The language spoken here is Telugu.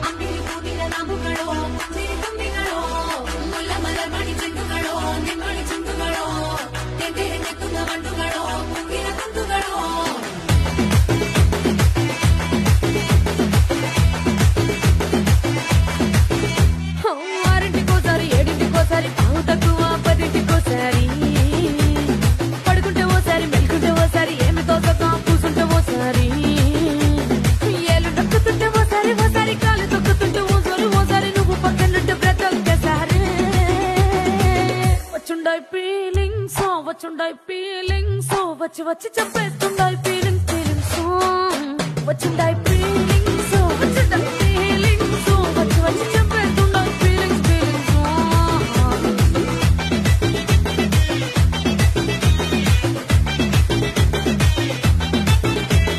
ಅಂಬಿಲಿ ಹೂವಿನ ನಾಮುಗಳು ಸಿರಿ ತುಂಬಿಗಳು ಮುಲ್ಲ ಮಲರ್ಮಣಿ ಚೆಂಡುಗಳು ನಿಮ್ಮಳಿ ಚುಂಡುಗಳು ತೆಂಡೆ ಹೆಣ್ಣೆ ತುಂಗ ಮಂಡುಗಳು ಮುಂಗಿನ ತುಂಡುಗಳು ఆరింటికోసారి ఏడింటికోసారి పావు తక్కువ పదింటికోసారి పడుకుంటే ఓసారి మెలుకుంటే ఓసారి ఏమి తోసక కూసుంటే ఓసారి ఏళ్ళు నొక్కుతుంటే ఓసారి ఓసారి కాలు తొక్కుతుంటే ఓసారి ఓసారి నువ్వు పక్కనుంటే బ్రతొక్కసారి వచ్చుండాయి ఫీలింగ్స్ వచ్చుండాయి ఫీలింగ్స్ వచ్చి వచ్చి చెప్పేస్తుండాయి ఫీలింగ్స్ ఫీలింగ్స్ వచ్చిందా